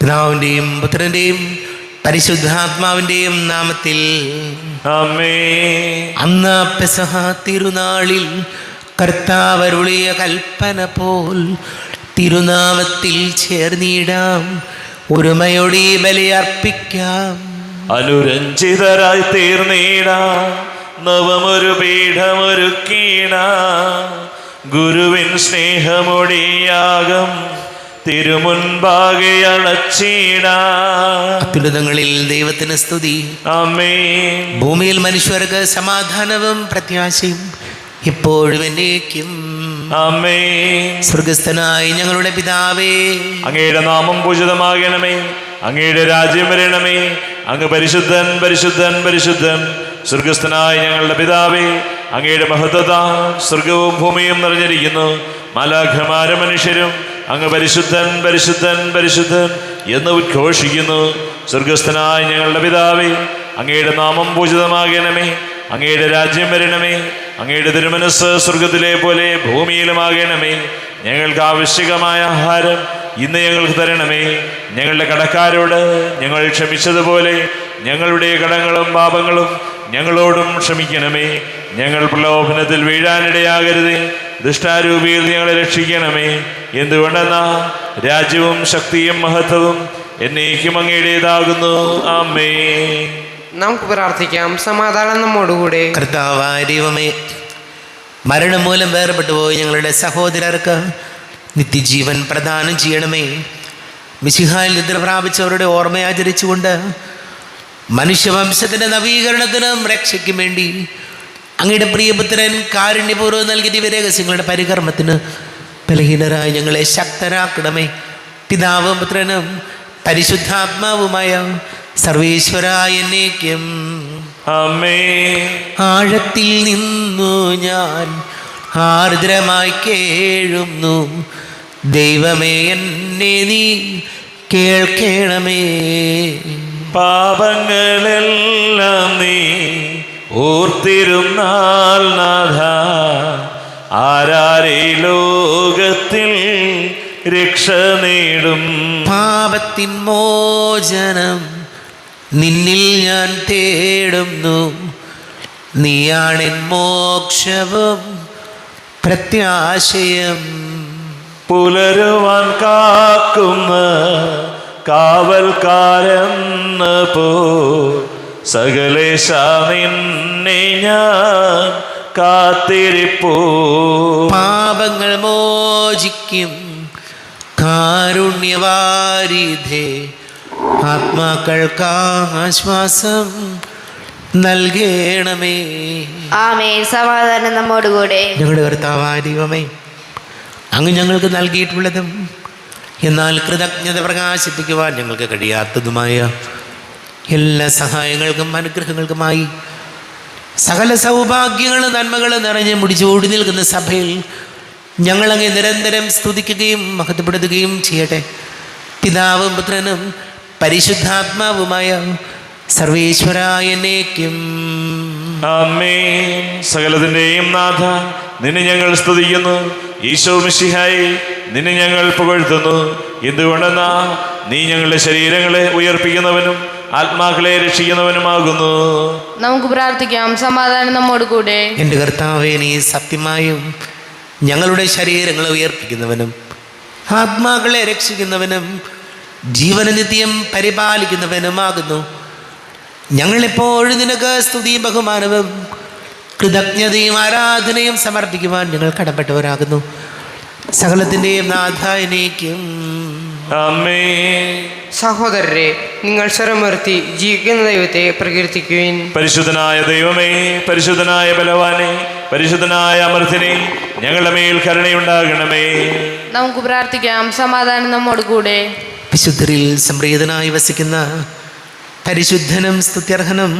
പിതാവിൻ്റെയും പുത്രൻ്റെയും പരിശുദ്ധാത്മാവിൻ്റെയും നാമത്തിൽ ആമേൻ. അന്ന് പെസഹ തിരുനാളിൽ കർത്താവ് അരുളിയ കൽപ്പന പോൽ തിരുനാമത്തിൽ ചേർന്നിടാം, ഒരുമയോടെ ബലിയർപ്പിക്കാം. അനുരഞ്ജിതരായി തീർന്നീടാം, നവമൊരു പീഠമൊരുക്കീടാം. ഗുരുവിൻ സ്നേഹമൊടിയാകം തിരുമുൻപാകെ അണച്ചീടാം. അത്യുന്നതങ്ങളിൽ ദൈവത്തിന് സ്തുതി. ആമേൻ. ഭൂമിയിൽ മനുഷ്യർക്ക് സമാധാനവും പ്രത്യാശയും ഇപ്പോഴും എന്നേക്കും. ആമേൻ. സ്വർഗസ്ഥനായ ഞങ്ങളുടെ പിതാവേ, അങ്ങയുടെ നാമം പൂജിതമാകണമേ, അങ്ങയുടെ രാജ്യം വരണമേ. അങ്ങ് പരിശുദ്ധൻ പരിശുദ്ധൻ പരിശുദ്ധൻ. സ്വർഗസ്ഥനായ ഞങ്ങളുടെ പിതാവേ, അങ്ങയുടെ മഹത്വത സ്വർഗവും ഭൂമിയും നിറഞ്ഞിരിക്കുന്നു. മാലാഖമാരും മനുഷ്യരും അങ്ങ് പരിശുദ്ധൻ പരിശുദ്ധൻ പരിശുദ്ധൻ എന്ന് ഉദ്ഘോഷിക്കുന്നു. സ്വർഗസ്ഥനായ ഞങ്ങളുടെ പിതാവേ, അങ്ങയുടെ നാമം പൂജിതമാകണമേ, അങ്ങയുടെ രാജ്യം വരണമേ. അങ്ങയുടെ തിരുമനസ്സ് സ്വർഗത്തിലെ പോലെ ഭൂമിയിലുമാകണമേ. ഞങ്ങൾക്ക് ആവശ്യകമായ ആഹാരം ഇന്ന് ഞങ്ങൾക്ക് തരണമേ. ഞങ്ങളുടെ കടക്കാരോട് ഞങ്ങൾ ക്ഷമിച്ചതുപോലെ ഞങ്ങളുടെ കടങ്ങളും പാപങ്ങളും ഞങ്ങളോടും ക്ഷമിക്കണമേ. ഞങ്ങൾ പ്രലോഭനത്തിൽ വീഴാനിടയാകരുതേ, ദുഷ്ടാരൂപിയിൽ ഞങ്ങളെ രക്ഷിക്കണമേ. എന്തുകൊണ്ടെന്നാ രാജ്യവും ശക്തിയും മഹത്വവും എന്നേക്കും അങ്ങയുടേതാകുന്നു. ആമേൻ. നമുക്ക് പ്രാർത്ഥിക്കാം. സമാധാനം നമ്മോടുകൂടെ. കർത്താവായ ദൈവമേ, മരണം മൂലം വേർപെട്ടു പോയി ഞങ്ങളുടെ സഹോദരർക്ക് നിത്യജീവൻ പ്രദാനം ചെയ്യണമേ. മിശിഹായിൽ നിദ്ര പ്രാപിച്ചവരുടെ ഓർമ്മയാചരിച്ചുകൊണ്ട് മനുഷ്യവംശത്തിൻ്റെ നവീകരണത്തിനും രക്ഷയ്ക്കും വേണ്ടി അങ്ങയുടെ പ്രിയപുത്രൻ കാരുണ്യപൂർവ്വം നൽകിയ ദിവ്യരഹസ്യങ്ങളുടെ പരികർമ്മത്തിന് ബലഹീനരായി ഞങ്ങളെ ശക്തരാക്കണമേ. പിതാവും പുത്രനും പരിശുദ്ധാത്മാവുമായ സർവേശ്വരായ എന്നേക്കും. ആമേൻ. ആഴത്തിൽ നിന്നു ഞാൻ ആർദ്രമായി കേഴുന്നു, ദൈവമേ എന്നെ നീ കേൾക്കണമേ. പാപങ്ങളെല്ലാം നീ ഓർത്തിരുന്നാൽ നാഥ, ആരാരെ ലോകത്തിൽ രക്ഷ നേടും. പാപത്തിൻ മോചനം നിന്നിൽ ഞാൻ തേടുന്നു, നീയാണെൻ മോക്ഷവും പ്രത്യാശയം. പുലരുവാൻ കാക്കുന്ന കാവൽക്കാരെന്ന പോ സകലേശ നിന്നെ ഞാൻ കാത്തിരിപ്പോ. പാപങ്ങൾ മോചിക്കും കാരുണ്യവാരിധേ, ആത്മാക്കൾക്ക് ആശ്വാസം നൽകണമേ. ആമേൻ. സമാധാനം നമ്മോടുകൂടെ. ഞങ്ങളുടെ കർത്താവായ ദൈവമേ, അങ്ങ് ഞങ്ങൾക്ക് നൽകിയിട്ടുള്ളതും എന്നാൽ കൃതജ്ഞത പ്രകാശിപ്പിക്കുവാൻ ഞങ്ങൾക്ക് കഴിയാത്തതുമായ എല്ലാ സഹായങ്ങൾക്കും അനുഗ്രഹങ്ങൾക്കുമായി സകല സൗഭാഗ്യങ്ങളും നന്മകളും നിറഞ്ഞ് മുടിച്ചോടി നിൽക്കുന്ന സഭയിൽ ഞങ്ങളങ്ങ് നിരന്തരം സ്തുതിക്കുകയും മഹത്വപ്പെടുത്തുകയും ചെയ്യട്ടെ. പിതാവും പുത്രനും പരിശുദ്ധാത്മാവുമായ സർവേശ്വരായ എന്നേക്കും. ആമേൻ. സകലത്തിൻ്റെയും നാഥ, നിന്നെ ഞങ്ങൾ സ്തുതിക്കുന്നു. ഈശോ മിശിഹായി, നിന്നെ ഞങ്ങൾ പുകഴ്ത്തുന്നു. എന്തുകൊണ്ടെന്നാ നീ ഞങ്ങളുടെ ശരീരങ്ങളെ ഉയർപ്പിക്കുന്നവനും ആത്മാക്കളെ രക്ഷിക്കുന്നവനുമാകുന്നു. നമുക്ക് പ്രാർത്ഥിക്കാം. സമാധാനം നമ്മോടുകൂടെ. എൻ്റെ കർത്താവേ, നീ സത്യമായും ഞങ്ങളുടെ ശരീരങ്ങളെ ഉയർപ്പിക്കുന്നവനും ആത്മാക്കളെ രക്ഷിക്കുന്നവനും ജീവന നിത്യം പരിപാലിക്കുന്നവനുമാകുന്നു. ഞങ്ങളെപ്പോഴും നിനക്ക് സ്തുതിയും ബഹുമാനവും കൃതജ്ഞതയും ആരാധനയും സമർപ്പിക്കുവാൻ ഞങ്ങൾ കടപ്പെട്ടവരാകുന്നു. സകലത്തിൻ്റെയും നാഥ എന്നേക്കും. ആമേൻ. സഹോദരരെ, നിങ്ങൾ സ്വരമുയർത്തി ജീവിക്കുന്ന ദൈവത്തെ പ്രകീർത്തിക്കുവിൻ. പരിശുദ്ധനായ ദൈവമേ, പരിശുദ്ധനായ ബലവാനെ, പരിശുദ്ധനായ അമർത്തിനെ, ഞങ്ങളുടെ മേൽ കരുണയുണ്ടാകണമേ. നമുക്ക് പ്രാർത്ഥിക്കാം. സമാധാനം നമ്മോടുകൂടെ. വിശുദ്ധരിൽ സംപ്രീതനായി വസിക്കുന്ന പരിശുദ്ധനും സ്തുത്യർഹനും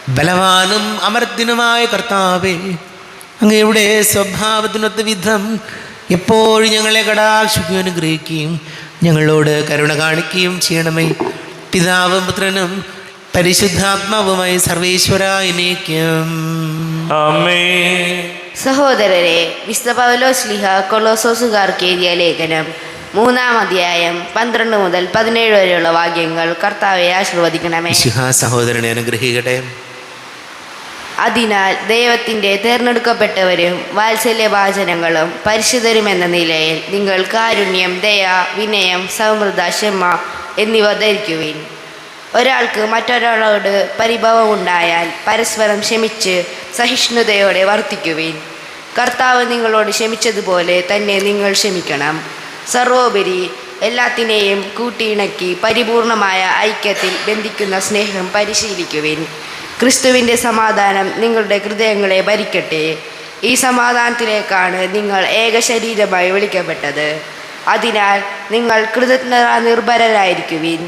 ബലവാനും അമർത്തിനുമായ കർത്താവേ, അങ്ങയുടെ സ്വഭാവത്തിനൊത്ത വിധം എപ്പോഴും ഞങ്ങളെ കടാക്ഷിക്കുകയും അനുഗ്രഹിക്കുകയും ഞങ്ങളോട് കരുണ കാണിക്കുകയും ചെയ്യണമേ. പിതാവും പുത്രനും പരിശുദ്ധാത്മാവുമായി സർവേശ്വരായ എന്നേക്കും. ആമേൻ. സഹോദരരെ, വിശുദ്ധ പൗലോസ് ശ്ലീഹ കൊളോസോസുകാർക്ക് എഴുതിയ ലേഖനം 3-ാം അധ്യായം 12 മുതൽ 17 വരെയുള്ള വാക്യങ്ങൾ. കർത്താവെ ആശീർവദിക്കണമേ. മിശിഹാ സഹോദരനെ അനുഗ്രഹിക്കട്ടെ. അതിനാൽ ദൈവത്തിൻ്റെ തിരഞ്ഞെടുക്കപ്പെട്ടവരും വാത്സല്യഭാചനങ്ങളും പരിശുദ്ധരുമെന്ന നിലയിൽ നിങ്ങൾ കാരുണ്യം, ദയ, വിനയം, സൗമ്യത, ക്ഷമ എന്നിവ ധരിക്കുവിൻ. ഒരാൾക്ക് മറ്റൊരാളോട് പരിഭവമുണ്ടായാൽ പരസ്പരം ക്ഷമിച്ച് സഹിഷ്ണുതയോടെ വർത്തിക്കുവിൻ. കർത്താവ് നിങ്ങളോട് ക്ഷമിച്ചതുപോലെ തന്നെ നിങ്ങൾ ക്ഷമിക്കണം. സർവോപരി എല്ലാത്തിനെയും കൂട്ടിയിണക്കി പരിപൂർണമായ ഐക്യത്തിൽ ബന്ധിക്കുന്ന സ്നേഹം പരിശീലിക്കുവിൻ. ക്രിസ്തുവിൻ്റെ സമാധാനം നിങ്ങളുടെ ഹൃദയങ്ങളെ ഭരിക്കട്ടെ. ഈ സമാധാനത്തിലേക്കാണ് നിങ്ങൾ ഏകശരീരമായി വിളിക്കപ്പെട്ടത്. അതിനാൽ നിങ്ങൾ കൃതജ്ഞതാ നിർഭരരായിരിക്കുവിൻ.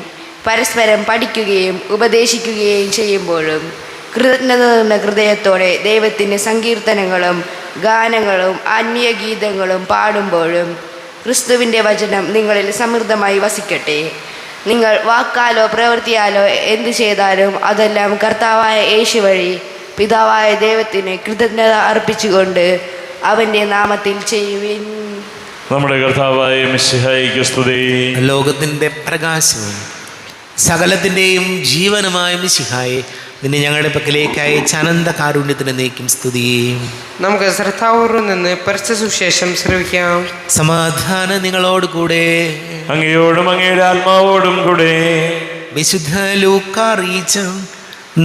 പരസ്പരം പഠിക്കുകയും ഉപദേശിക്കുകയും ചെയ്യുമ്പോഴും കൃതജ്ഞത നിറഞ്ഞ ഹൃദയത്തോടെ ദൈവത്തിൻ്റെ സങ്കീർത്തനങ്ങളും ഗാനങ്ങളും ആത്മീയ ഗീതങ്ങളും പാടുമ്പോഴും ക്രിസ്തുവിൻ്റെ വചനം നിങ്ങളിൽ സമൃദ്ധമായി വസിക്കട്ടെ. നിങ്ങൾ വാക്കാലോ പ്രവൃത്തിയാലോ എന്തു ചെയ്താലും അതെല്ലാം കർത്താവായ യേശു വഴി പിതാവായ ദൈവത്തിന് കൃതജ്ഞത അർപ്പിച്ചുകൊണ്ട് അവൻ്റെ നാമത്തിൽ ചെയ്യുവിൻ. നമ്മുടെ കർത്താവായ മിശിഹായിക്ക് സ്തുതി. ലോകത്തിൻ്റെ പ്രകാശവും സകലത്തിൻ്റെയും ജീവനുമായ മിശിഹായെ, നിന്നെ ഞങ്ങളുടെ പക്കലേക്കായി അനന്ത കാരുണ്യത്തിന് നീക്കും സ്തുതി. നമുക്ക് ശ്രദ്ധാപൂർവം നിന്ന് പരിശുദ്ധ സുവിശേഷം ശ്രവിക്കാം. സമാധാനം നിങ്ങളോട് കൂടെ. അങ്ങയോടും അങ്ങയുടെ ആത്മാവോടും കൂടെ. വിശുദ്ധ ലൂക്കാ അറിയിച്ച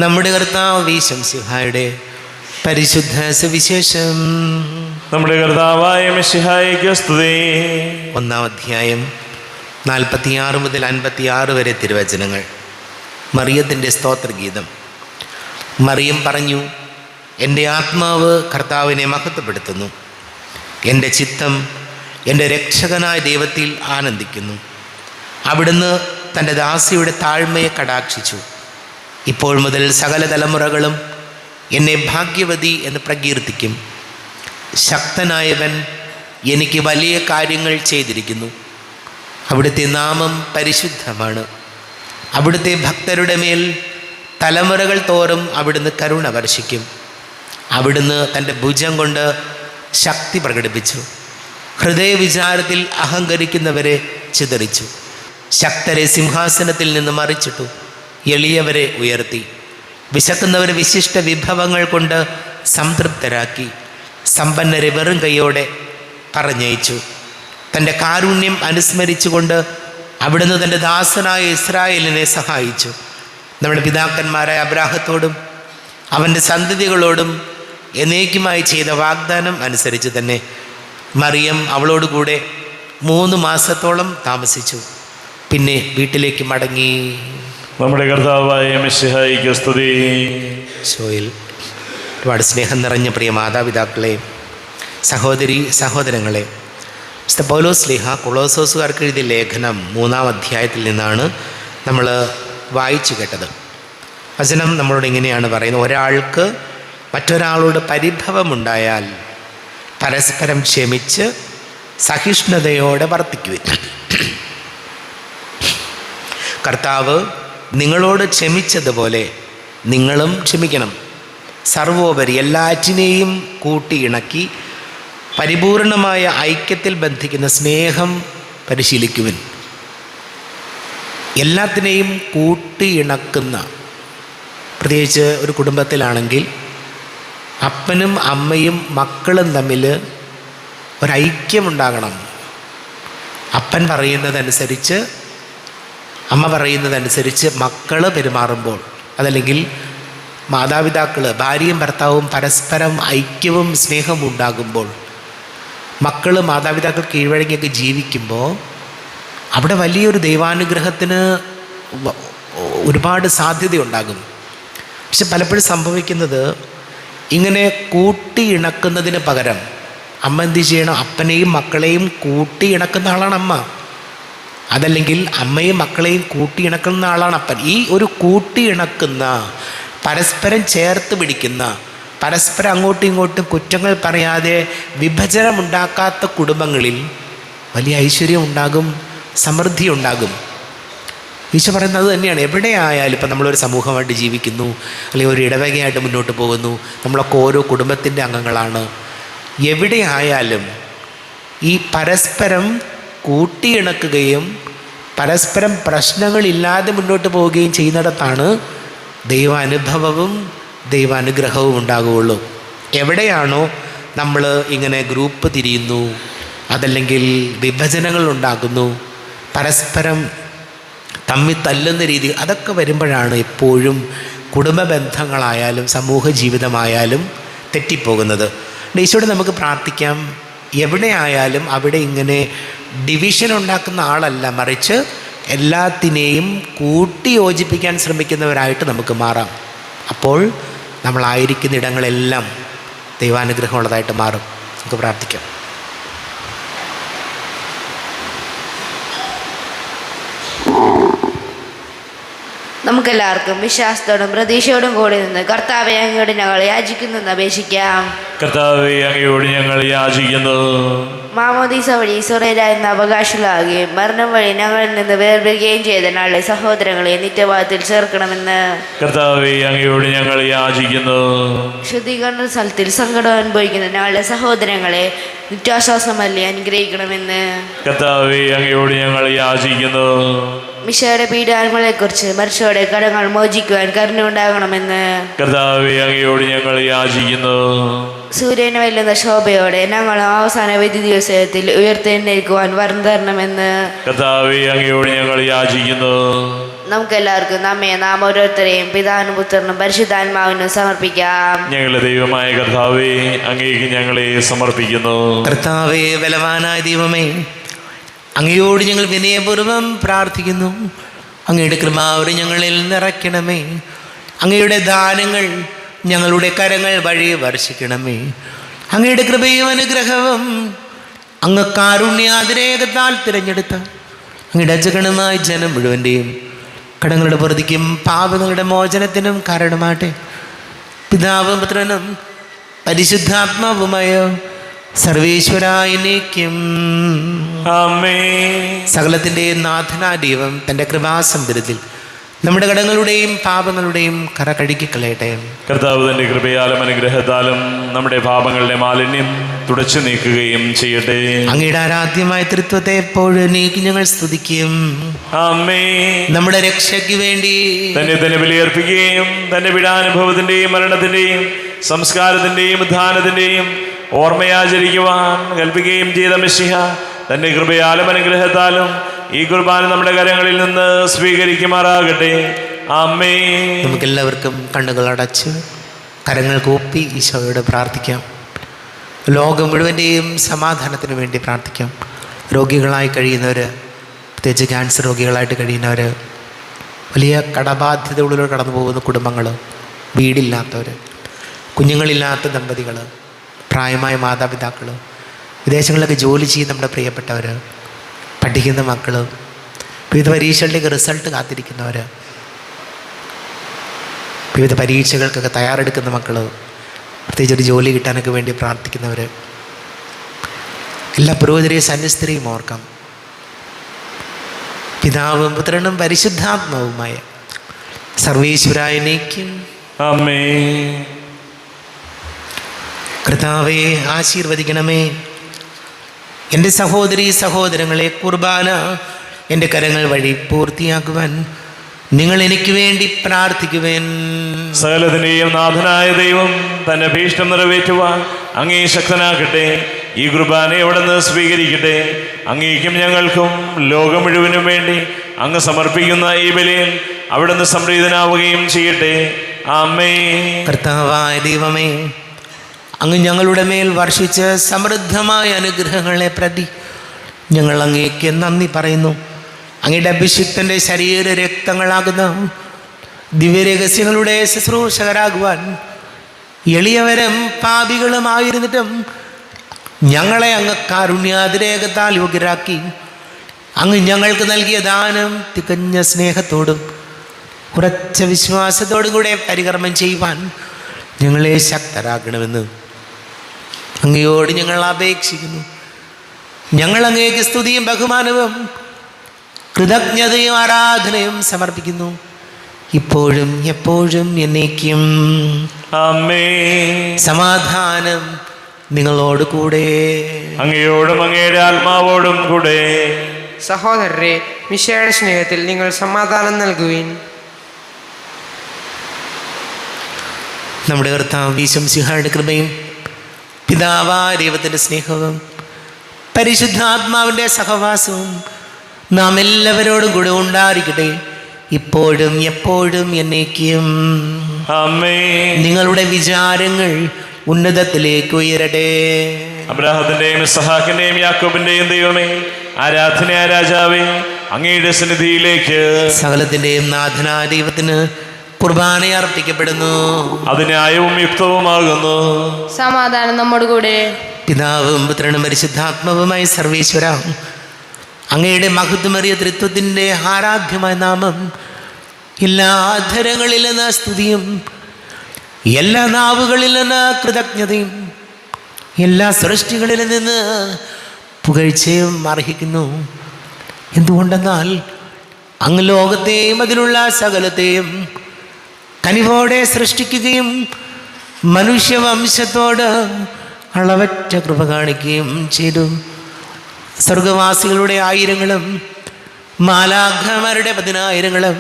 നമ്മുടെ കർത്താവ് മിശിഹായുടെ പരിശുദ്ധ സുവിശേഷം. നമ്മുടെ കർത്താവായ മിശിഹായിക്ക് സ്തുതി. 1-ാം അധ്യായം 46 മുതൽ 56 വരെ തിരുവചനങ്ങൾ. മറിയത്തിൻ്റെ സ്തോത്രഗീതം. മറിയം പറഞ്ഞു, എൻ്റെ ആത്മാവ് കർത്താവിനെ മഹത്വപ്പെടുത്തുന്നു. എൻ്റെ ചിത്തം എൻ്റെ രക്ഷകനായ ദൈവത്തിൽ ആനന്ദിക്കുന്നു. അവിടുന്ന് തൻ്റെ ദാസിയുടെ താഴ്മയെ കടാക്ഷിച്ചു. ഇപ്പോൾ മുതൽ സകല തലമുറകളും എന്നെ ഭാഗ്യവതി എന്ന് പ്രകീർത്തിക്കും. ശക്തനായവൻ എനിക്ക് വലിയ കാര്യങ്ങൾ ചെയ്തിരിക്കുന്നു. അവിടുത്തെ നാമം പരിശുദ്ധമാണ്. അവിടുത്തെ ഭക്തരുടെ മേൽ തലമുറകൾ തോറും അവിടുന്ന് കരുണ വർഷിക്കും. അവിടുന്ന് തൻ്റെ ഭുജം കൊണ്ട് ശക്തി പ്രകടിപ്പിച്ചു. ഹൃദയവിചാരത്തിൽ അഹങ്കരിക്കുന്നവരെ ചിതറിച്ചു. ശക്തരെ സിംഹാസനത്തിൽ നിന്ന് മറിച്ചിട്ടു. എളിയവരെ ഉയർത്തി. വിശക്കുന്നവരെ വിശിഷ്ട വിഭവങ്ങൾ കൊണ്ട് സംതൃപ്തരാക്കി. സമ്പന്നരെ വെറും കൈയോടെ പറഞ്ഞയച്ചു. തൻ്റെ കാരുണ്യം അനുസ്മരിച്ചുകൊണ്ട് അവിടുന്ന് തൻ്റെ ദാസനായ ഇസ്രായേലിനെ സഹായിച്ചു. നമ്മുടെ പിതാക്കന്മാരായ അബ്രാഹത്തോടും അവൻ്റെ സന്തതികളോടും എന്നേക്കുമായി ചെയ്ത വാഗ്ദാനം അനുസരിച്ച് തന്നെ മറിയം അവളോടുകൂടെ 3 മാസത്തോളം താമസിച്ചു. പിന്നെ വീട്ടിലേക്ക് മടങ്ങി. നമ്മുടെ കർത്താവായ മിശിഹായിക്ക് സ്തുതി. ഷോയിൽ ഒരുപാട് സ്നേഹം നിറഞ്ഞ പ്രിയ മാതാപിതാക്കളെ, സഹോദരി സഹോദരങ്ങളെ, വിശുദ്ധ പൗലോസ് ശ്ലീഹ കൊളോസോസുകാർക്ക് എഴുതിയ ലേഖനം 3-ാം അധ്യായത്തിൽ നിന്നാണ് നമ്മൾ വായിച്ചു കേട്ടത്. വചനം നമ്മളോട് ഇങ്ങനെയാണ് പറയുന്നത്: ഒരാൾക്ക് മറ്റൊരാളോട് പരിഭവമുണ്ടായാൽ പരസ്പരം ക്ഷമിച്ച് സഹിഷ്ണുതയോടെ വർത്തിക്കുവിൻ. കർത്താവ് നിങ്ങളോട് ക്ഷമിച്ചതുപോലെ നിങ്ങളും ക്ഷമിക്കണം. സർവോപരി എല്ലാറ്റിനെയും കൂട്ടിയിണക്കി പരിപൂർണമായ ഐക്യത്തിൽ ബന്ധിക്കുന്ന സ്നേഹം പരിശീലിക്കുവിൻ. എല്ലാത്തിനെയും കൂട്ടിയിണക്കുന്ന, പ്രത്യേകിച്ച് ഒരു കുടുംബത്തിലാണെങ്കിൽ അപ്പനും അമ്മയും മക്കളും തമ്മിൽ ഒരൈക്യമുണ്ടാകണം. അപ്പൻ പറയുന്നതനുസരിച്ച് അമ്മ പറയുന്നതനുസരിച്ച് മക്കൾ പെരുമാറുമ്പോൾ, അതല്ലെങ്കിൽ മാതാപിതാക്കൾ ഭാര്യയും ഭർത്താവും പരസ്പരം ഐക്യവും സ്നേഹവും ഉണ്ടാകുമ്പോൾ, മക്കൾ മാതാപിതാക്കൾ കീഴ്വഴങ്ങിയൊക്കെ ജീവിക്കുമ്പോൾ അവിടെ വലിയൊരു ദൈവാനുഗ്രഹത്തിന് ഒരുപാട് സാധ്യതയുണ്ടാകും. പക്ഷെ പലപ്പോഴും സംഭവിക്കുന്നത്, ഇങ്ങനെ കൂട്ടിയിണക്കുന്നതിന് പകരം അമ്മ എന്ത് ചെയ്യണം? അപ്പനെയും മക്കളെയും കൂട്ടിയിണക്കുന്ന ആളാണ് അമ്മ. അതല്ലെങ്കിൽ അമ്മയും മക്കളെയും കൂട്ടിയിണക്കുന്ന ആളാണ് അപ്പൻ. ഈ ഒരു കൂട്ടിയിണക്കുന്ന, പരസ്പരം ചേർത്ത് പിടിക്കുന്ന, പരസ്പരം അങ്ങോട്ടും ഇങ്ങോട്ടും കുറ്റങ്ങൾ പറയാതെ വിഭജനമുണ്ടാക്കാത്ത കുടുംബങ്ങളിൽ വലിയ ഐശ്വര്യം ഉണ്ടാകും, സമൃദ്ധി ഉണ്ടാകും. ഈശോ പറയുന്നത് തന്നെയാണ്. എവിടെയായാലും ഇപ്പം നമ്മളൊരു സമൂഹമായിട്ട് ജീവിക്കുന്നു, അല്ലെങ്കിൽ ഒരു ഇടവകയായിട്ട് മുന്നോട്ട് പോകുന്നു, നമ്മളൊക്കെ ഓരോ കുടുംബത്തിൻ്റെ അംഗങ്ങളാണ്. എവിടെയായാലും ഈ പരസ്പരം കൂട്ടിയിണക്കുകയും പരസ്പരം പ്രശ്നങ്ങളില്ലാതെ മുന്നോട്ട് പോവുകയും ചെയ്യുന്നിടത്താണ് ദൈവാനുഭവവും ദൈവാനുഗ്രഹവും ഉണ്ടാകുകയുള്ളൂ. എവിടെയാണോ നമ്മൾ ഇങ്ങനെ ഗ്രൂപ്പ് തിരിയുന്നു, അതല്ലെങ്കിൽ വിഭജനങ്ങൾ ഉണ്ടാകുന്നു, പരസ്പരം തമ്മിൽ തല്ലുന്ന രീതി, അതൊക്കെ വരുമ്പോഴാണ് എപ്പോഴും കുടുംബ ബന്ധങ്ങളായാലും സമൂഹ ജീവിതമായാലും തെറ്റിപ്പോകുന്നത്. ഈശോയോട് നമുക്ക് പ്രാർത്ഥിക്കാം, എവിടെയായാലും അവിടെ ഇങ്ങനെ ഡിവിഷൻ ഉണ്ടാക്കുന്ന ആളല്ല, മറിച്ച് എല്ലാത്തിനെയും കൂട്ടി യോജിപ്പിക്കാൻ ശ്രമിക്കുന്നവരായിട്ട് നമുക്ക് മാറാം. അപ്പോൾ നമ്മളായിരിക്കുന്ന ഇടങ്ങളെല്ലാം ദൈവാനുഗ്രഹമുള്ളതായിട്ട് മാറും. നമുക്ക് പ്രാർത്ഥിക്കാം. നമുക്കെല്ലാവർക്കും വിശ്വാസത്തോടും പ്രതീക്ഷയോടും കൂടി നിന്ന് കർത്താവെ അങ്ങയോട് ഞങ്ങൾ യാചിക്കുന്നെന്ന് അപേക്ഷിക്കാം. കർത്താവേ, അങ്ങയോട് ഞങ്ങൾ യാചിക്കുന്നു. മാമോദീസ വഴി ഈശോയുടെ അവകാശികളാകുകയും മരണം വഴി ഞങ്ങളിൽ നിന്ന് വേർപിരിക്കുകയും ചെയ്ത ഞങ്ങളുടെ സഹോദരങ്ങളെ നിത്യവാദത്തിൽ ചേർക്കണമെന്ന് കർത്താവേ, അങ്ങയോട് ഞങ്ങൾ യാചിക്കുന്നു. ശുദ്ധീകരണ സ്ഥലത്തിൽ സങ്കടം അനുഭവിക്കുന്ന ഞങ്ങളുടെ സഹോദരങ്ങളെ നിത്യാശ്വാസമല്ലേ അനുഗ്രഹിക്കണമെന്ന് കർത്താവേ, അങ്ങയോട് ഞങ്ങൾ യാചിക്കുന്നു. മിശയുടെ പീഡാനുകളെക്കുറിച്ച് മരിച്ചവരുടെ കടങ്ങൾ മോചിക്കുവാൻ കരുണ ഉണ്ടാകണമെന്ന് കർത്താവേ, അങ്ങയോട് ഞങ്ങൾ യാചിക്കുന്നു. സൂര്യനെ വെല്ലുന്ന ശോഭയോടെ ഞങ്ങൾ അവസാന വിധി ദിവസത്തിൽ ഉയർത്തെഴുന്നേൽക്കുവാൻ വരം തരണമെന്ന് കർത്താവേ, അങ്ങയോട് ഞങ്ങൾ യാചിക്കുന്നു. നമുക്കെല്ലാവർക്കും നാം ഓരോരുത്തരെയും പിതാവിനും പുത്രനും പരിശുദ്ധാത്മാവിനും സമർപ്പിക്കാം. ഞങ്ങളുടെ ദൈവമായ കർത്താവേ, അങ്ങേക്ക് ഞങ്ങളെ സമർപ്പിക്കുന്നു. കർത്താവേ, ബലവാനായ ദൈവമേ, അങ്ങയോട് ഞങ്ങൾ വിനയപൂർവ്വം പ്രാർത്ഥിക്കുന്നു. അങ്ങയുടെ കൃപാവരെ ഞങ്ങളിൽ നിറയ്ക്കണമേ. അങ്ങയുടെ ദാനങ്ങൾ ഞങ്ങളുടെ കരങ്ങൾ വഴി വർഷിക്കണമേ. അങ്ങയുടെ കൃപയും അനുഗ്രഹവും അങ്ങ് കാരുണ്യാതിരേകത്താൽ തിരഞ്ഞെടുത്ത അങ്ങയുടെ അജഗണമായ ജനം മുഴുവൻ്റെയും കടങ്ങളുടെ പ്രതിക്കും പാപങ്ങളുടെ മോചനത്തിനും കാരണമാട്ടെ. പിതാവും പുത്രനും പരിശുദ്ധാത്മാവുമായ സർവേശ്വരായനേക്കും ആമേൻ. സകലത്തിൻ്റെ നാഥനായ ദൈവം തൻ്റെ കൃപാസമ്പരത്തിൽ നമ്മുടെ കടങ്ങളുടെയും പാപങ്ങളുടെയും കറ കഴുകിക്കളയട്ടെ. കർത്താവ് തന്റെ കൃപയാലും അനുഗ്രഹത്താലും നമ്മുടെ പാപങ്ങളുടെ മാലിന്യം തുടച്ചു നീക്കുകയും ചെയ്യട്ടെ. അങ്ങയുടെ ആരാധ്യമായ തൃത്വത്തെ എപ്പോഴും നീക്കി ഞങ്ങൾ സ്തുതിക്കും. ആമേൻ. നമ്മുടെ രക്ഷയ്ക്ക് വേണ്ടി തന്നെ ബലിയർപ്പിക്കുകയും തന്റെ പീഡാനുഭവത്തിന്റെയും മരണത്തിന്റെയും സംസ്കാരത്തിന്റെയും ഉത്ഥാനത്തിന്റെയും ഓർമ്മയാചരിക്കുവാൻ കൽപ്പിക്കുകയും ചെയ്ത മിശിഹ തന്റെ കൃപയാലും അനുഗ്രഹത്താലും ഈ കുർബാന നമ്മുടെ കരങ്ങളിൽ നിന്ന് സ്വീകരിക്കുമാറാകട്ടെ. ആമേൻ. നമുക്കെല്ലാവർക്കും കണ്ണുകൾ അടച്ച് കരങ്ങൾ കൂപ്പി ഈശോയോട് പ്രാർത്ഥിക്കാം. ലോകം മുഴുവൻ്റെയും സമാധാനത്തിന് വേണ്ടി പ്രാർത്ഥിക്കാം. രോഗികളായി കഴിയുന്നവർ, പ്രത്യേകിച്ച് ക്യാൻസർ രോഗികളായിട്ട് കഴിയുന്നവർ, വലിയ കടബാധ്യതകളിലൂടെ കടന്നു പോകുന്ന കുടുംബങ്ങൾ, വീടില്ലാത്തവർ, കുഞ്ഞുങ്ങളില്ലാത്ത ദമ്പതികൾ, പ്രായമായ മാതാപിതാക്കൾ, വിദേശങ്ങളിലൊക്കെ ജോലി ചെയ്യുന്ന നമ്മുടെ പ്രിയപ്പെട്ടവർ, പഠിക്കുന്ന മക്കൾ, വിവിധ പരീക്ഷകളുടെയൊക്കെ റിസൾട്ട് കാത്തിരിക്കുന്നവർ, വിവിധ പരീക്ഷകൾക്കൊക്കെ തയ്യാറെടുക്കുന്ന മക്കൾ, പ്രത്യേകിച്ച് ഒരു ജോലി കിട്ടാനൊക്കെ വേണ്ടി പ്രാർത്ഥിക്കുന്നവർ, എല്ലാ പുരോഹിതരെയും സന്യസ്തരെയും ഓർക്കാം. പിതാവും പുത്രനും പരിശുദ്ധാത്മാവുമായ സർവേശ്വരായനേക്കും ആമേൻ. കർത്താവെ, ആശീർവദിക്കണമേ. എൻ്റെ സഹോദരീ സഹോദരങ്ങളെ, കുർബാന എൻ്റെ കരങ്ങൾ വഴി പൂർത്തിയാക്കുവാൻ നിങ്ങൾ എനിക്ക് വേണ്ടി പ്രാർത്ഥിക്കുവേൻ. സകലത്തിന്റെയും നാഥനായ ദൈവം തന്റെ ഭീഷ്ടം നിറവേറ്റുവാൻ അങ്ങേ ശക്തനാക്കട്ടെ. ഈ കുർബാന എവിടുന്ന് സ്വീകരിക്കട്ടെ. അങ്ങേക്കും ഞങ്ങൾക്കും ലോകം മുഴുവനും വേണ്ടി അങ്ങ് സമർപ്പിക്കുന്ന ഈ ബലിയിൽ അവിടുന്ന് സംപ്രീതനാവുകയും ചെയ്യട്ടെ. ആമേൻ. കർത്താവായ ദൈവമേ, അങ്ങ് ഞങ്ങളുടെ മേൽ വർഷിച്ച സമൃദ്ധമായ അനുഗ്രഹങ്ങളെ പ്രതി ഞങ്ങൾ അങ്ങേക്ക് നന്ദി പറയുന്നു. അങ്ങയുടെ അഭിഷിക്തൻ്റെ ശരീര രക്തങ്ങളാകുന്ന ദിവ്യരഹസ്യങ്ങളുടെ ശുശ്രൂഷകരാകുവാൻ എളിയവരും പാപികളുമായിരുന്നിട്ടും ഞങ്ങളെ അങ്ങ് കാരുണ്യാതിരേകത്താൽ യോഗ്യരാക്കി. അങ്ങ് ഞങ്ങൾക്ക് നൽകിയ ദാനം തികഞ്ഞ സ്നേഹത്തോടും ഉറച്ച വിശ്വാസത്തോടും കൂടെ പരികർമ്മം ചെയ്യുവാൻ ഞങ്ങളെ ശക്തരാക്കണമെന്ന് അങ്ങയോട് ഞങ്ങൾ അപേക്ഷിക്കുന്നു. ഞങ്ങൾ അങ്ങേക്ക് സ്തുതിയും ബഹുമാനവും കൃതജ്ഞതയും ആരാധനയും സമർപ്പിക്കുന്നു, ഇപ്പോഴും എപ്പോഴും എന്നേക്കും. ആമേൻ. സമാധാനം നിങ്ങളോട് കൂടെ. അങ്ങയോടും അങ്ങയുടെ ആത്മാവോടും കൂടെ. സഹോദരരെ, മിശിഹായുടെ സ്നേഹത്തിൽ നിങ്ങൾ സമാധാനം നൽകുവിൻ. നമ്മുടെ കർത്താവ് ഈശോമിശിഹായുടെ കൃപയും പിതാവായ ദൈവത്തിൻ്റെ സ്നേഹവും പരിശുദ്ധാത്മാവിൻ്റെ സഹവാസവും നാം എല്ലാവരോടും കൂടെ ഉണ്ടായിരിക്കട്ടെ, ഇപ്പോഴും എപ്പോഴും എന്നേക്കും. ആമേൻ. നിങ്ങളുടെ വിചാരങ്ങൾ ഉന്നതത്തിലേക്ക് ഉയരട്ടെ. അബ്രാഹത്തിന്റെയും ഇസ്ഹാക്കിന്റെയും യാക്കോബിന്റെയും ദൈവമേ, ആരാധനയായ രാജാവേ, അങ്ങയുടെ സന്നിധിയിലേക്ക് സകലത്തിന്റെയും നാഥനായ ദൈവത്തിന് കുർബാന അർപ്പിക്കപ്പെടുന്നു. അത് ന്യായവും യുക്തവുമാകുന്നു. സമാധാനം നമ്മോടുകൂടെ. പിതാവും പുത്രനും പരിശുദ്ധാത്മാവുമായി സർവീശ്വര, അങ്ങയുടെ മഹത്വമേറിയ ത്രിത്വത്തിൻ്റെ ആരാധ്യമായ നാമം എല്ലാ അധരങ്ങളിൽ നിന്ന് സ്തുതിയും എല്ലാ നാവുകളിൽ നിന്ന് കൃതജ്ഞതയും എല്ലാ സൃഷ്ടികളിൽ നിന്ന് പുകഴ്ചയും അർഹിക്കുന്നു. എന്തുകൊണ്ടെന്നാൽ അങ്ങ് ലോകത്തെയും അതിലുള്ള സകലത്തെയും കനിവോടെ സൃഷ്ടിക്കുകയും മനുഷ്യവംശത്തോട് അളവറ്റ കൃപ കാണിക്കുകയും ചെയ്തു. സ്വർഗവാസികളുടെ ആയിരങ്ങളും മാലാഖമാരുടെ 10,000ങ്ങളും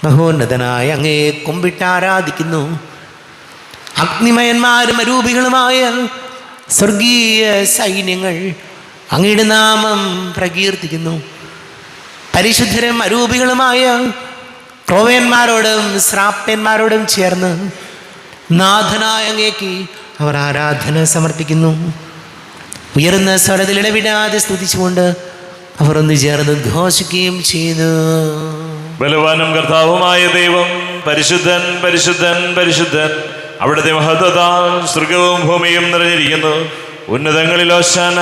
മഹോന്നതനായ അങ്ങയെ കുമ്പിട്ട് ആരാധിക്കുന്നു. അഗ്നിമയന്മാരും അരൂപികളുമായ സ്വർഗീയ സൈന്യങ്ങൾ അങ്ങയുടെ നാമം പ്രകീർത്തിക്കുന്നു. പരിശുദ്ധരും അരൂപികളുമായ ക്രോവ്യന്മാരോടും ശ്രാപ്യന്മാരോടും ചേർന്ന് നാഥനായ അങ്ങേക്ക് അവർ ആരാധന സമർപ്പിക്കുന്നു. ഉയർന്ന സ്വരത്തിൽ ഇടവിടാതെ സ്തുതിച്ചുകൊണ്ട് അവർ ഒന്ന് ചേർന്ന് ഘോഷിക്കുകയും ചെയ്തു. ബലവാനും കർത്താവുമായ ദൈവം പരിശുദ്ധൻ പരിശുദ്ധൻ പരിശുദ്ധൻ. അവിടുത്തെ മഹത്വത്താൽ സ്വർഗവും ഭൂമിയും നിറഞ്ഞിരിക്കുന്നു. ഉന്നതങ്ങളിൽ ഓശാന,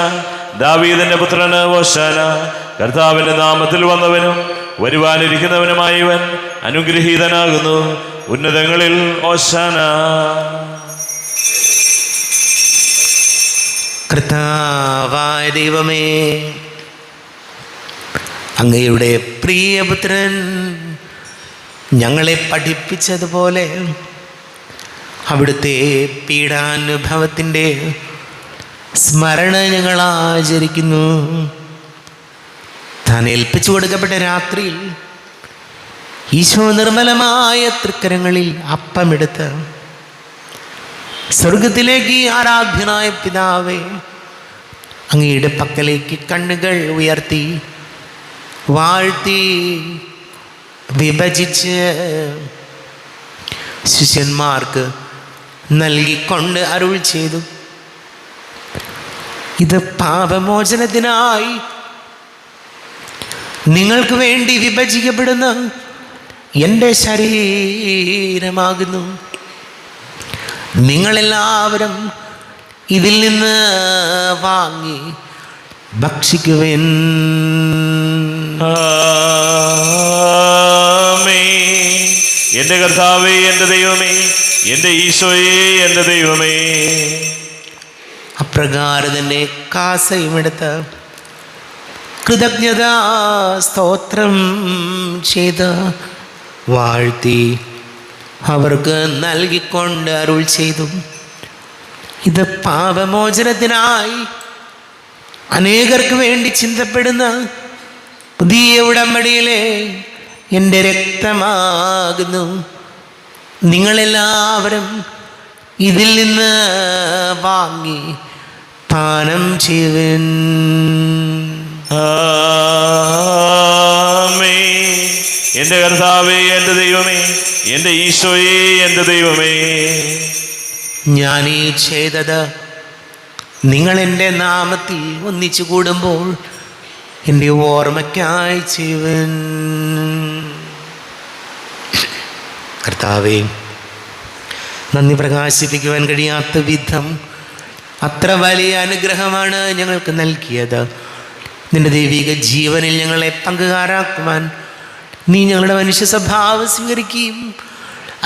ദാവീദിന്റെ പുത്രന് ഓശാന. കർത്താവിന്റെ നാമത്തിൽ വന്നവനും വരുവാനിരിക്കുന്നവനുമായവൻ അനുഗ്രഹീതനാകുന്നു. ഉന്നതങ്ങളിൽ ഓശാന. കർത്താവായ ദൈവമേ, അങ്ങയുടെ പ്രിയപുത്രൻ ഞങ്ങളെ പഠിപ്പിച്ചതുപോലെ അവിടുത്തെ പീഡാനുഭവത്തിൻ്റെ സ്മരണ ഞങ്ങൾ ആചരിക്കുന്നു. താൻ ഏൽപ്പിച്ചു കൊടുക്കപ്പെട്ട രാത്രിയിൽ ഈശോ നിർമ്മലമായ തൃക്കരങ്ങളിൽ അപ്പമെടുത്ത് സ്വർഗത്തിലേക്ക് ആരാധ്യനായ പിതാവേ, അങ്ങയുടെ പക്കലേക്ക് കണ്ണുകൾ ഉയർത്തി വാഴ്ത്തി വിഭജിച്ച് ശിഷ്യന്മാർക്ക് നൽകിക്കൊണ്ട് അരുൾ ചെയ്തു, ഇത് പാപമോചനത്തിനായി നിങ്ങൾക്ക് വേണ്ടി വിഭജിക്കപ്പെടുന്ന എൻ്റെ ശരീരമാകുന്നു. നിങ്ങളെല്ലാവരും ഇതിൽ നിന്ന് വാങ്ങി ഭക്ഷിക്കുവിൻ. എൻ്റെ കർത്താവേ, എൻ്റെ ദൈവമേ, എൻ്റെ ഈശോയേ, എൻ്റെ ദൈവമേ. അപ്രകാരം തന്നെ കാസയുമെടുത്ത് കൃതജ്ഞതാ സ്തോത്രം ചെയ്ത് വാഴ്ത്തി അവർക്ക് നൽകിക്കൊണ്ട് അരുൾ ചെയ്തു, ഇത് പാപമോചനത്തിനായി അനേകർക്ക് വേണ്ടി ചിന്തപ്പെടുന്ന പുതിയ ഉടമ്പടിയിലെ എൻ്റെ രക്തമാകുന്നു. നിങ്ങളെല്ലാവരും ഇതിൽ നിന്ന് വാങ്ങി പാനം ചെയ്യുവിൻ. എൻ്റെ കർത്താവേ, എൻ്റെ ദൈവമേ, എൻ്റെ ഈശോയേ, എൻ്റെ ദൈവമേ. ഞാനീ ചെയ്തത് നിങ്ങൾ എൻ്റെ നാമത്തിൽ ഒന്നിച്ചു കൂടുമ്പോൾ എൻ്റെ ഓർമ്മയ്ക്കായി ചെയ്യുവിൻ. കർത്താവേ, നന്ദി പ്രകാശിപ്പിക്കുവാൻ കഴിയാത്ത വിധം അത്ര വലിയ അനുഗ്രഹമാണ് ഞങ്ങൾക്ക് നൽകിയത്. നിന്റെ ദൈവിക ജീവനിൽ ഞങ്ങളെ പങ്കുകാരാക്കുവാൻ നീ ഞങ്ങളുടെ മനുഷ്യ സ്വഭാവം സ്വീകരിക്കുകയും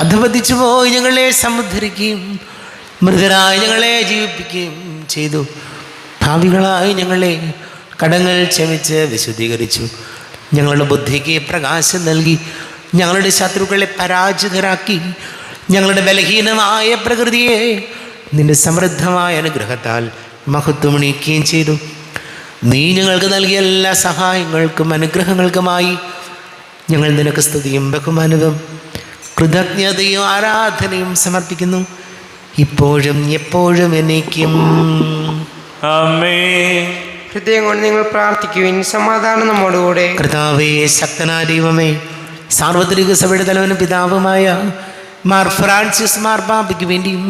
അധപതിച്ചു പോയി ഞങ്ങളെ സമുദ്ധരിക്കുകയും മൃതരായി ഞങ്ങളെ ജീവിപ്പിക്കുകയും ചെയ്തു. ഭാവികളായി ഞങ്ങളെ കടങ്ങൾ ക്ഷമിച്ച് വിശുദ്ധീകരിച്ചു. ഞങ്ങളുടെ ബുദ്ധിക്ക് പ്രകാശം നൽകി ഞങ്ങളുടെ ശത്രുക്കളെ പരാജിതരാക്കി ഞങ്ങളുടെ ബലഹീനമായ പ്രകൃതിയെ നിന്റെ സമൃദ്ധമായ അനുഗ്രഹത്താൽ മഹത്വമണിയിക്കുകയും ചെയ്തു. നീ ഞങ്ങൾക്ക് നൽകിയ എല്ലാ സഹായങ്ങൾക്കും അനുഗ്രഹങ്ങൾക്കുമായി ഞങ്ങൾ നിനക്ക് സ്തുതിയും ബഹുമാനവും കൃതജ്ഞതയും ആരാധനയും സമർപ്പിക്കുന്നു, ഇപ്പോഴും എപ്പോഴും എന്നേക്കും. ആമേൻ. ഹൃദയം കൊണ്ട് നിങ്ങൾ പ്രാർത്ഥിക്കുവിൻ. സമാധാനം നമ്മോടുകൂടെ. കർത്താവേ, ശക്തനായ ദൈവമേ, സാർവത്രിക സഭയുടെ തലവനും പിതാവുമായ മാർ ഫ്രാൻസിസ് മാർപ്പാപ്പയ്ക്ക് വേണ്ടിയും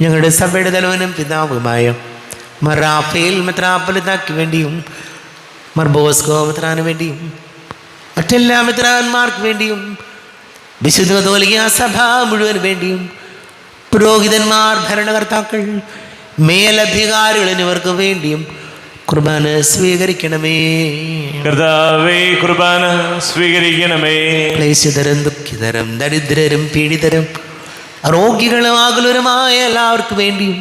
ഞങ്ങളുടെ സഭയുടെ തലവനും പിതാവുമായ മാർ റാഫേൽ മെത്രാപ്പൊലീത്തായ്ക്ക് വേണ്ടിയും മാർ ബോസ്കോ മെത്രാന് വേണ്ടിയും മറ്റെല്ലാ മെത്രാന്മാർക്ക് വേണ്ടിയും വിശുദ്ധ കത്തോലിക്കാ സഭ മുഴുവൻ വേണ്ടിയും പുരോഹിതന്മാർ, ഭരണകർത്താക്കൾ, മേലധികാരികൾ എന്നിവർക്ക് വേണ്ടിയും കുർബാന സ്വീകരിക്കണമേ. കർത്താവേ, കുർബാന സ്വീകരിക്കണമേ. ക്ലേശിതരും ദുഃഖിതരും ദരിദ്രരും പീഡിതരും രോഗികളും ആകുലരുമായ എല്ലാവർക്കും വേണ്ടിയും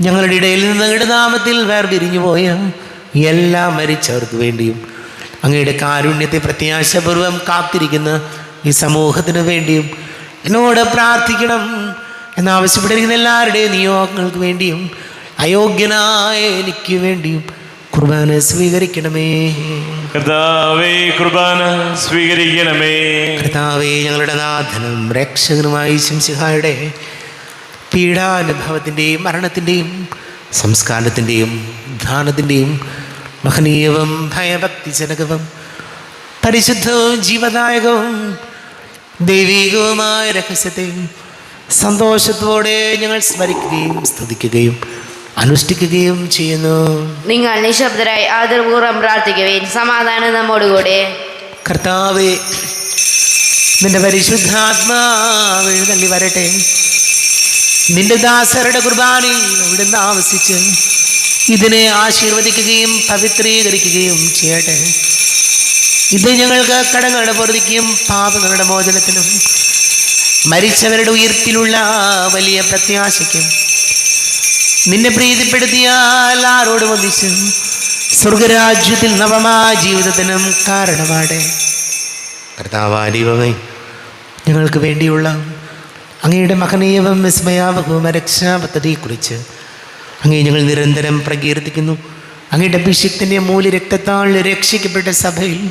ഞങ്ങളുടെ ഇടയിൽ നിന്ന് അങ്ങയുടെ നാമത്തിൽ വേർപിരിഞ്ഞു പോയ എല്ലാ മരിച്ചവർക്ക് വേണ്ടിയും അങ്ങയുടെ കാരുണ്യത്തെ പ്രത്യാശപൂർവം കാത്തിരിക്കുന്ന ഈ സമൂഹത്തിന് വേണ്ടിയും എന്നോട് പ്രാർത്ഥിക്കണം എന്നാവശ്യപ്പെട്ടിരിക്കുന്ന എല്ലാവരുടെയും നിയോഗങ്ങൾക്ക് വേണ്ടിയും അയോഗ്യനായ എനിക്ക് വേണ്ടിയും കുർബാന സ്വീകരിക്കണമേ. കർത്താവേ, കുർബാന സ്വീകരിക്കണമേ. കർത്താവേ, ഞങ്ങളുടെ നാഥനും രക്ഷകനുമായ ശംസിഹായുടെ പീഡാനുഭവത്തിൻ്റെയും മരണത്തിൻ്റെയും സംസ്കാരത്തിൻ്റെയും ഉദ്ധാനത്തിൻ്റെയും മഹനീയവും ഭയഭക്തിജനകവും പരിശുദ്ധവും ജീവദായകവും ദൈവികവുമായ രഹസ്യത്തെ സന്തോഷത്തോടെ ഞങ്ങൾ സ്മരിക്കുകയും സ്തുതിക്കുകയും അനുഷ്ഠിക്കുകയും ചെയ്യുന്നു. നിങ്ങൾ നിശബ്ദരായി ആദരപൂർവ്വം പ്രാർത്ഥിക്കുവിൻ. സമാധാനം നമ്മോടുകൂടെ. കർത്താവേ, നിന്റെ പരിശുദ്ധാത്മാവ് എഴുന്നള്ളി വരട്ടെ. നിന്റെ ദാസരുടെ കുർബാനയിൽ അവിടുന്ന് ആവസിച്ച് ഇതിനെ ആശീർവദിക്കുകയും പവിത്രീകരിക്കുകയും ചെയ്യട്ടെ. ഇത് ഞങ്ങൾക്ക് കടങ്ങളുടെ പൊറുതിക്കും പാപങ്ങളുടെ മോചനത്തിനും മരിച്ചവരുടെ ഉയർപ്പിലുള്ള വലിയ പ്രത്യാശയ്ക്കും നിന്നെ പ്രീതിപ്പെടുത്തിയാൽ ആരോടും ഒന്നിച്ച് സ്വർഗരാജ്യത്തിൽ നവമായ ജീവിതത്തിനും കാരണമാടെ. കർത്താവാദീവമേ, ഞങ്ങൾക്ക് വേണ്ടിയുള്ള അങ്ങയുടെ മഹനീയവും വിസ്മയാവകവും രക്ഷാപദ്ധതിയെക്കുറിച്ച് അങ്ങേ ഞങ്ങൾ നിരന്തരം പ്രകീർത്തിക്കുന്നു. അങ്ങയുടെ അഭിഷേകത്തിൻ്റെ മൂല്യരക്തത്താൽ രക്ഷിക്കപ്പെട്ട സഭയിൽ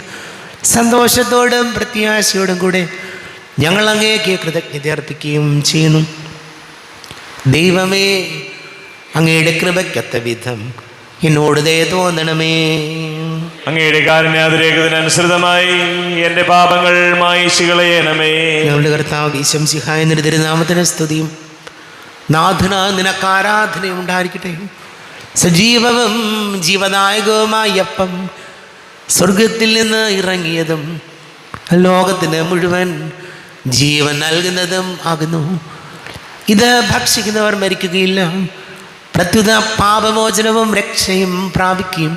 സന്തോഷത്തോടും പ്രത്യാശയോടും കൂടെ ഞങ്ങൾ അങ്ങേക്ക് കൃതജ്ഞത അർപ്പിക്കുകയും ചെയ്യുന്നു. ദൈവമേ, അങ്ങയുടെ കൃപയ്ക്കൊത്ത വിധം എന്നോട് ദയ തോന്നണമേ. അങ്ങയുടെ കാരുണ്യാതിരേകത്തിനനുസൃതമായി എൻ്റെ പാപങ്ങൾ മായിച്ചു കളയണമേ. ഞങ്ങളുടെ കർത്താവ് ഈശംസിഹായ നിന്റെ തിരുനാമത്തിന് സ്തുതിയും നാഥനായ നിനക്ക് ആരാധനയും ഉണ്ടായിരിക്കട്ടെ. സജീവവും ജീവദായകവുമായ അപ്പം സ്വർഗത്തിൽ നിന്ന് ഇറങ്ങിയതും ലോകത്തിന് മുഴുവൻ ജീവൻ നൽകുന്നതും ആകുന്നു. ഇത് ഭക്ഷിക്കുന്നവർ മരിക്കുകയില്ല, പ്രത്യുത പാപമോചനവും രക്ഷയും പ്രാപിക്കുകയും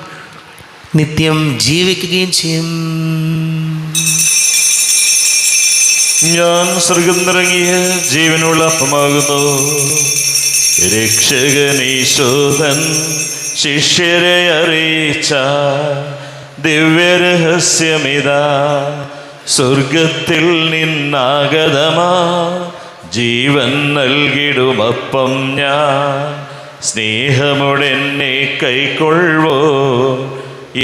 നിത്യം ജീവിക്കുകയും ചെയ്യും. ഞാൻ സ്വർഗം നിറങ്ങിയ ജീവനുള്ള അപ്പമാകുന്നു. രക്ഷകനീശോധൻ ശിഷ്യരെ അറിയിച്ച ദിവ്യരഹസ്യമിതാ, സ്വർഗത്തിൽ നിന്നാഗതമാ ജീവൻ നൽകിടുമപ്പം ഞാൻ. സ്നേഹമുടെന്നെ കൈക്കൊള്ളുവോ,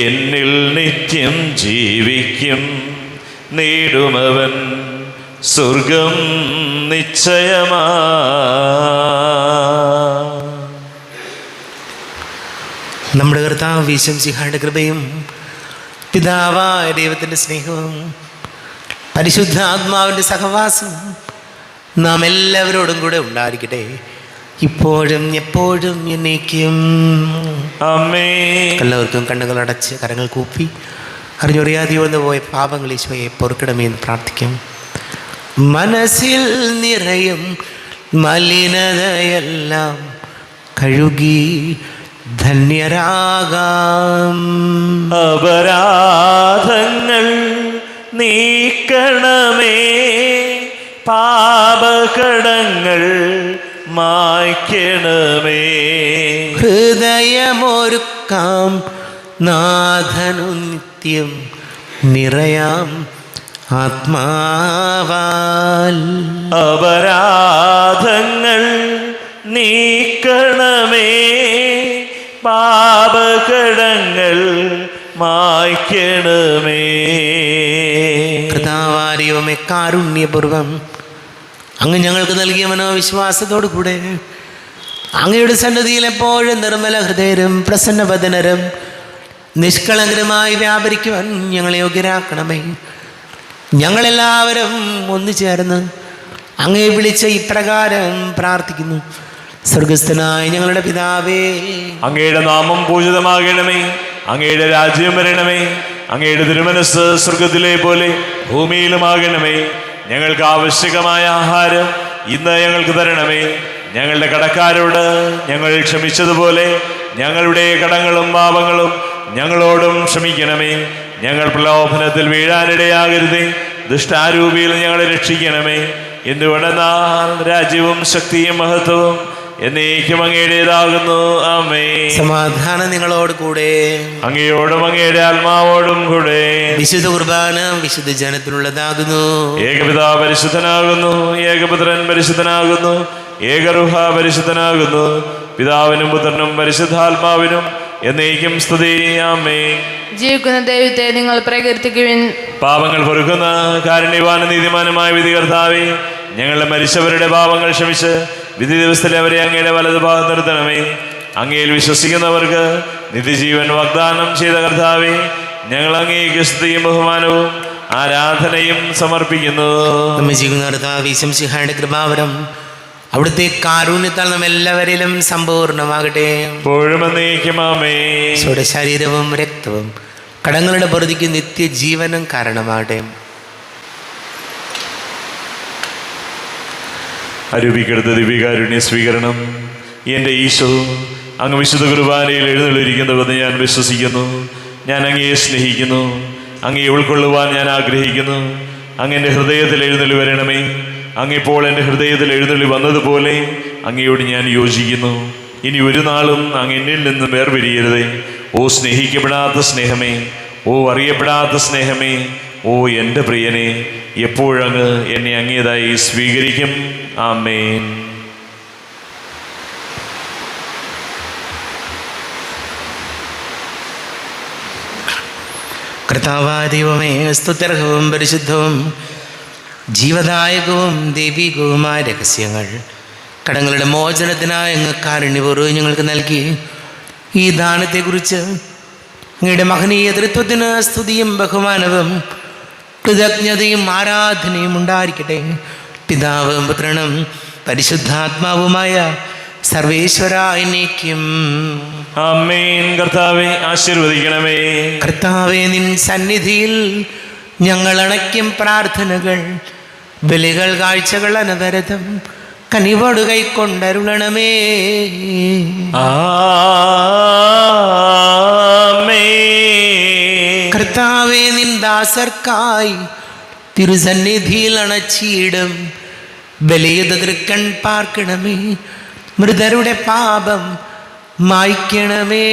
എന്നിൽ നിത്യം ജീവിക്കും. നേടുമവൻ സ്വർഗം നിശ്ചയമാ. നമ്മുടെ കർത്താവ് ഈശംസിഹായുടെ കൃപയും പിതാവായ ദൈവത്തിൻ്റെ സ്നേഹവും പരിശുദ്ധ ആത്മാവിൻ്റെ സഹവാസവും നാം എല്ലാവരോടും കൂടെ ഉണ്ടായിരിക്കട്ടെ, ഇപ്പോഴും എപ്പോഴും എന്നേക്കും. ആമേൻ. എല്ലാവർക്കും കണ്ണുകൾ അടച്ച് കരങ്ങൾ കൂപ്പി അറിഞ്ഞൊറിയാതെയോ എന്ന് പോയ പാപങ്ങൾ ഈശോയെ പൊറുക്കണമേ എന്ന് പ്രാർത്ഥിക്കും. മനസ്സിൽ നിറയും മലിനതയെല്ലാം കഴുകി ധന്യരാകാം. അപരാധങ്ങൾ നീക്കണമേ, പാപകടങ്ങൾ മായ്ക്കണമേ. ഹൃദയമൊരുക്കാം നാഥനു നിത്യം നിറയാം ആത്മാവാൽ. അപരാധങ്ങൾ നീക്കണമേ, പാപകടങ്ങൾ മായ്ക്കണമേ. കർത്താവാരിയോമേ കാരുണ്യപൂർവം അങ്ങ് ഞങ്ങൾക്ക് നൽകിയ മനോവിശ്വാസത്തോടു കൂടെ അങ്ങയുടെ സന്നിധിയിൽ എപ്പോഴും നിർമ്മല ഹൃദയരും പ്രസന്നവദനരും നിഷ്കളങ്കരമായി വ്യാപരിക്കുവാൻ ഞങ്ങളെ യോഗ്യരാക്കണമേ. ഞങ്ങളെല്ലാവരും ഒന്നു ചേർന്ന് അങ്ങയെ വിളിച്ച ഇപ്രകാരം പ്രാർത്ഥിക്കുന്നു. സ്വർഗസ്ഥനായ ഞങ്ങളുടെ പിതാവേ, അങ്ങയുടെ നാമം പൂജിതമാകണമേ, അങ്ങയുടെ രാജ്യം വരണമേ, അങ്ങയുടെ തിരുമനസ് സ്വർഗത്തിലെ പോലെ ഭൂമിയിലുമാകണമേ. ഞങ്ങൾക്ക് ആവശ്യകമായ ആഹാരം ഇന്ന് ഞങ്ങൾക്ക് തരണമേ. ഞങ്ങളുടെ കടക്കാരോട് ഞങ്ങൾ ക്ഷമിച്ചതുപോലെ ഞങ്ങളുടെ കടങ്ങളും പാപങ്ങളും ഞങ്ങളോടും ക്ഷമിക്കണമേ. ഞങ്ങൾ പ്രലോഭനത്തിൽ വീഴാനിടയാകരുതേ, ദുഷ്ടാരൂപിയിൽ ഞങ്ങളെ രക്ഷിക്കണമേ. എന്തുകൊണ്ടെന്നാൽ രാജ്യവും ശക്തിയും മഹത്വവും എന്നേക്കും അങ്ങയുടേതാകുന്നു. ആമേൻ. സമാധാനം നിങ്ങളോട് കൂടെ. അങ്ങയോടും അങ്ങയുടെ ആത്മാവോടും കൂടെ. വിശുദ്ധ കുർബാന വിശുദ്ധ ജനത്തിനുള്ളതാകുന്നു. ഏകപിതാവ് പരിശുദ്ധനാകുന്നു, ഏകപുത്രൻ പരിശുദ്ധനാകുന്നു, ഏകറുഹ പരിശുദ്ധനാകുന്നു. പിതാവിനും പുത്രനും പരിശുദ്ധാത്മാവിനും എന്നേക്കും സ്തുതി. ആമേൻ. ജീവിക്കുന്ന ദൈവത്തെ നിങ്ങൾ പ്രകീർത്തിക്കുവിൻ. പാപങ്ങൾ പൊറുക്കുന്ന കാരുണ്യവാനും നീതിമാനുമായ വിധികർത്താവേ, ഞങ്ങളുടെ മരിച്ചവരുടെ പാപങ്ങൾ ക്ഷമിച്ച് വിധി ദിവസത്തിൽ അവരെ അങ്ങയുടെ വലതുഭാഗം നിർത്തണമേ. അങ്ങയിൽ വിശ്വസിക്കുന്നവർക്ക് നിത്യജീവൻ വാഗ്ദാനം ചെയ്ത കർത്താവേ, ഞങ്ങൾ അങ്ങേക്ക് സ്തുതിയും ബഹുമാനവും ആരാധനയും സമർപ്പിക്കുന്നു. നമ്മെ ജീവിക്കുന്ന കർത്താവ് ശംസിഹായുടെ കൃപാവരം അവിടുത്തെ കാരുണ്യത്താൽ നാം എല്ലാവരിലും സമ്പൂർണ്ണമാകട്ടെ. എപ്പോഴും എന്നേക്കും ആമേൻ. ഈശോയുടെ ശരീരവും രക്തവും കടങ്ങളുടെ പൊറുതിക്ക് നിത്യജീവനും കാരണമാകട്ടെ. അരൂപിക്കെടുത്ത ദിവ്യകാരുണ്യ സ്വീകരണം. എൻ്റെ ഈശോ, അങ്ങ് വിശുദ്ധ കുർബാനയിൽ എഴുന്നള്ളിരിക്കുന്നുവെന്ന് ഞാൻ വിശ്വസിക്കുന്നു. ഞാൻ അങ്ങയെ സ്നേഹിക്കുന്നു. അങ്ങയെ ഉൾക്കൊള്ളുവാൻ ഞാൻ ആഗ്രഹിക്കുന്നു. അങ്ങ് എൻ്റെ ഹൃദയത്തിൽ എഴുന്നള്ളി വരണമേ. അങ്ങിപ്പോൾ എൻ്റെ ഹൃദയത്തിൽ എഴുന്നള്ളി വന്നതുപോലെ അങ്ങയോട് ഞാൻ യോജിക്കുന്നു. ഇനി ഒരു നാളും അങ്ങ് എന്നിൽ നിന്നും വേർപിരിയരുതേ. ഓ സ്നേഹിക്കപ്പെടാത്ത സ്നേഹമേ, ഓ അറിയപ്പെടാത്ത സ്നേഹമേ, ഓ എൻ്റെ പ്രിയനെ, എപ്പോഴങ്ങ് എന്നെ അങ്ങേതായി സ്വീകരിക്കും. ആമേൻ. കർത്താവായ ദൈവമേ, സ്തുത്യർഹവും പരിശുദ്ധവും ജീവദായകവും ദൈവികവുമായ രഹസ്യങ്ങൾ കടങ്ങളുടെ മോചനത്തിനായി അങ്ങ് കാരുണ്യപൂർവ്വം ഞങ്ങൾക്ക് നൽകി ഈ ദാനത്തെക്കുറിച്ച് അങ്ങയുടെ മഹനീയ തൃത്വത്തിന് സ്തുതിയും ബഹുമാനവും കൃതജ്ഞതയും ആരാധനയും ഉണ്ടായിരിക്കട്ടെ. പിതാവും പുത്രനും പരിശുദ്ധാത്മാവുമായ സർവേശ്വര എന്നേക്കും ആമേൻ. കർത്താവേ, ആശീർവദിക്കണമേ. കർത്താവേ, നിൻ സന്നിധിയിൽ ഞങ്ങൾ അണയ്ക്കും പ്രാർത്ഥനകൾ, ബലികൾ, കാഴ്ചകൾ അനവരതം കനിവോട് കൈക്കൊണ്ടരുളണമേ. ആമേൻ. കർത്താവേ, നിൻ ദാസർക്കായി തിരുസന്നിധിയിൽ അണച്ചിടും ബലിയുത തൃക്കൺ പാർക്കണമേ. മൃതരുടെ പാപം മായ്ക്കണമേ.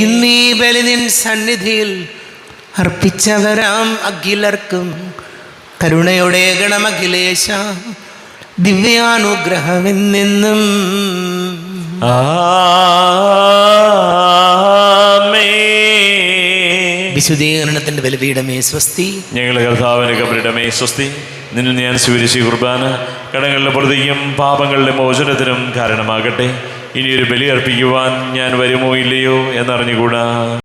ഇന്നീ ബലി നിൻ സന്നിധിയിൽ അർപ്പിച്ചവരാം അഖിലർക്കും കരുണയോടെ ഗണമഖിലേശ ദിവ്യാനുഗ്രഹമെന്നെന്നും. വിശുദ്ധീകരണത്തിന്റെ ബലിപീഠമേ സ്വസ്തി. ഞങ്ങളുടെ കർത്താവിന് കബരിടമേ സ്വസ്തി. നിന്നിൽ ഞാൻ സ്വീകരിച്ച കുർബാന കടങ്ങളുടെ പൊറുതിക്കും പാപങ്ങളുടെ മോചനത്തിനും കാരണമാകട്ടെ. ഇനിയൊരു ബലി അർപ്പിക്കുവാൻ ഞാൻ വരുമോ ഇല്ലയോ എന്നറിഞ്ഞുകൂടാ.